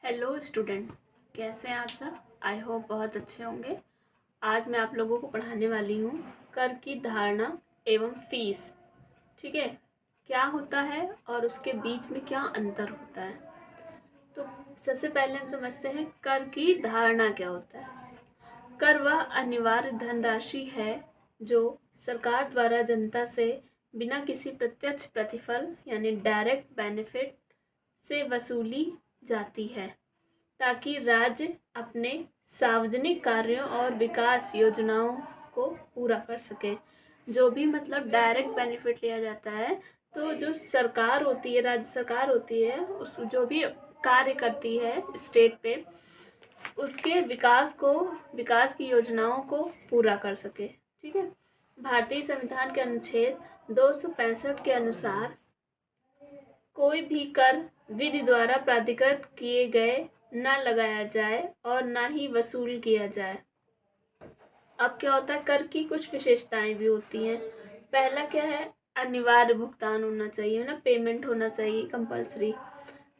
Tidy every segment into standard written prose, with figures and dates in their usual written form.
Hello student, कैसे हैं आप सब। आई होप बहुत अच्छे होंगे। आज मैं आप लोगों को पढ़ाने वाली हूँ कर की धारणा एवं फीस। ठीक है, क्या होता है और उसके बीच में क्या अंतर होता है। तो सबसे पहले हम समझते हैं कर की धारणा क्या होता है। कर वह अनिवार्य धनराशि है जो सरकार द्वारा जनता से बिना किसी प्रत्यक्ष प्रतिफल यानी डायरेक्ट बेनिफिट से वसूली जाती है ताकि राज्य अपने सार्वजनिक कार्यों और विकास योजनाओं को पूरा कर सके। जो भी मतलब डायरेक्ट बेनिफिट लिया जाता है, तो जो सरकार होती है, राज्य सरकार होती है, उस जो भी कार्य करती है स्टेट पे, उसके विकास की योजनाओं को पूरा कर सके। ठीक है, भारतीय संविधान के अनुच्छेद 265 के अनुसार कोई भी कर विधि द्वारा प्राधिकृत किए गए न लगाया जाए और न ही वसूल किया जाए। अब क्या होता है, कर की कुछ विशेषताएं भी होती हैं। पहला क्या है, अनिवार्य भुगतान होना चाहिए ना, पेमेंट होना चाहिए कंपलसरी।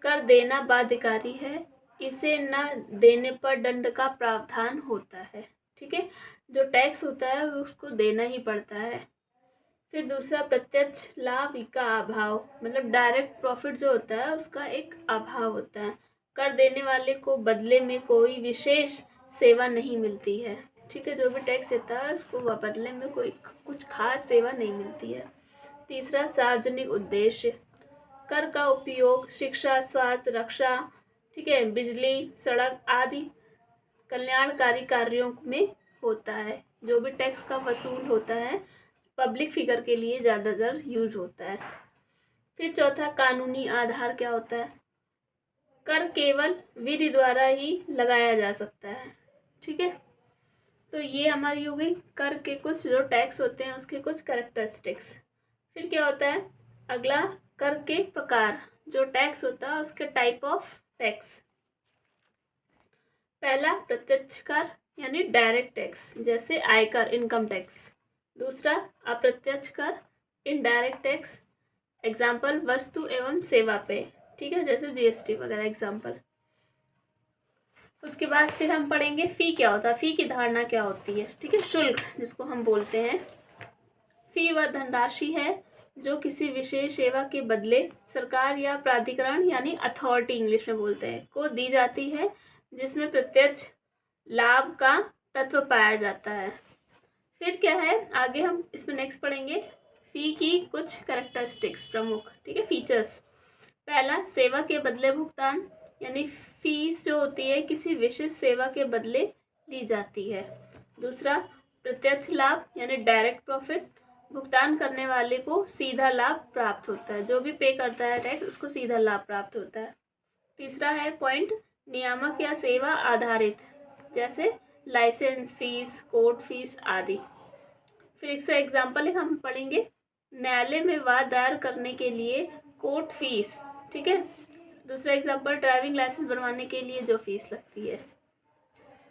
कर देना बाध्यकारी है, इसे न देने पर दंड का प्रावधान होता है। ठीक है, जो टैक्स होता है उसको देना ही पड़ता है। फिर दूसरा, प्रत्यक्ष लाभ का अभाव, मतलब डायरेक्ट प्रॉफिट जो होता है उसका एक अभाव होता है। कर देने वाले को बदले में कोई विशेष सेवा नहीं मिलती है। ठीक है, जो भी टैक्स देता है उसको बदले में कोई कुछ खास सेवा नहीं मिलती है। तीसरा, सार्वजनिक उद्देश्य। कर का उपयोग शिक्षा, स्वास्थ्य, रक्षा, ठीक है, बिजली, सड़क आदि कल्याणकारी कार्यों में होता है। जो भी टैक्स का वसूल होता है पब्लिक फिगर के लिए ज़्यादातर यूज़ होता है। फिर चौथा, कानूनी आधार क्या होता है। कर केवल विधि द्वारा ही लगाया जा सकता है। ठीक है, तो ये हमारी हो गई कर के कुछ जो टैक्स होते हैं उसके कुछ कैरेक्टरिस्टिक्स। फिर क्या होता है, अगला, कर के प्रकार। जो टैक्स होता है उसके टाइप ऑफ टैक्स। पहला, प्रत्यक्ष कर यानी डायरेक्ट टैक्स, जैसे आयकर, इनकम टैक्स। दूसरा, अप्रत्यक्ष कर, इनडायरेक्ट टैक्स, एग्जाम्पल वस्तु एवं सेवा पे। ठीक है, जैसे जीएसटी वगैरह एग्जाम्पल। उसके बाद फिर हम पढ़ेंगे फ़ी क्या होता है, फ़ी की धारणा क्या होती है। ठीक है, शुल्क जिसको हम बोलते हैं। फ़ी वह धनराशि है जो किसी विशेष सेवा के बदले सरकार या प्राधिकरण यानी अथॉरिटी इंग्लिश में बोलते हैं को दी जाती है, जिसमें प्रत्यक्ष लाभ का तत्व पाया जाता है। फिर क्या है, आगे हम इसमें नेक्स्ट पढ़ेंगे फ़ी की कुछ कैरेक्टरिस्टिक्स प्रमुख। ठीक है, फीचर्स। पहला, सेवा के बदले भुगतान, यानी फीस जो होती है किसी विशिष्ट सेवा के बदले ली जाती है। दूसरा, प्रत्यक्ष लाभ यानी डायरेक्ट प्रॉफिट, भुगतान करने वाले को सीधा लाभ प्राप्त होता है। जो भी पे करता है टैक्स उसको सीधा लाभ प्राप्त होता है। तीसरा है पॉइंट, नियामक या सेवा आधारित, जैसे लाइसेंस फीस, कोर्ट फीस आदि। फिर एक से एग्जाम्पल हम पढ़ेंगे, न्यायालय में वाद दायर करने के लिए कोर्ट फीस। ठीक है, दूसरा एग्जाम्पल, ड्राइविंग लाइसेंस बनवाने के लिए जो फीस लगती है।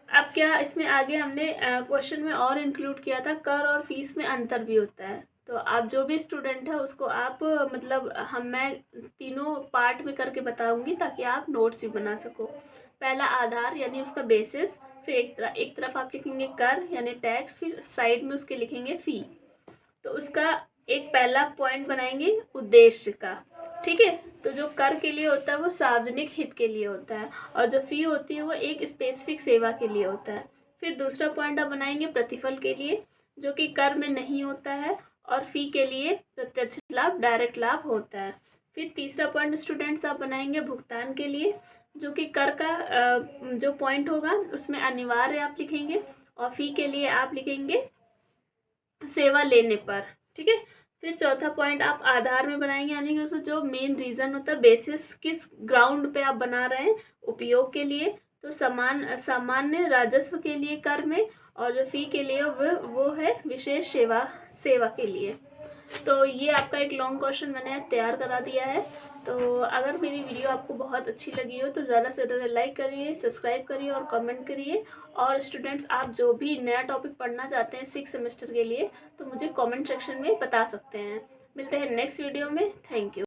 अब क्या इसमें आगे हमने क्वेश्चन में और इंक्लूड किया था, कर और फीस में अंतर भी होता है। तो आप जो भी स्टूडेंट है उसको आप मतलब मैं तीनों पार्ट में करके बताऊंगी ताकि आप नोट्स भी बना सको। पहला, आधार यानी उसका बेसिस। फिर एक तरफ आप लिखेंगे कर यानी टैक्स, फिर साइड में उसके लिखेंगे फ़ी। तो उसका एक पहला पॉइंट बनाएंगे उद्देश्य का। ठीक है, तो जो कर के लिए होता है वो सार्वजनिक हित के लिए होता है, और जो फ़ी होती है वो एक स्पेसिफिक सेवा के लिए होता है। फिर दूसरा पॉइंट आप बनाएंगे प्रतिफल के लिए, जो कि कर में नहीं होता है, और फ़ी के लिए प्रत्यक्ष लाभ, डायरेक्ट लाभ होता है। फिर तीसरा पॉइंट स्टूडेंट्स आप बनाएंगे भुगतान के लिए, जो कि कर का जो पॉइंट होगा उसमें अनिवार्य आप लिखेंगे, और फ़ी के लिए आप लिखेंगे सेवा लेने पर। ठीक है, फिर चौथा पॉइंट आप आधार में बनाएंगे, यानी कि उसका जो मेन रीज़न होता है, बेसिस किस ग्राउंड पे आप बना रहे हैं, उपयोग के लिए, तो सामान्य राजस्व के लिए कर में, और जो फ़ी के लिए वो है विशेष सेवा के लिए। तो ये आपका एक लॉन्ग क्वेश्चन मैंने तैयार करा दिया है। तो अगर मेरी वीडियो आपको बहुत अच्छी लगी हो तो ज़्यादा से ज़्यादा लाइक करिए, सब्सक्राइब करिए और कमेंट करिए। और स्टूडेंट्स, आप जो भी नया टॉपिक पढ़ना चाहते हैं 6 सेमेस्टर के लिए तो मुझे कमेंट सेक्शन में बता सकते हैं। मिलते हैं नेक्स्ट वीडियो में। Thank you.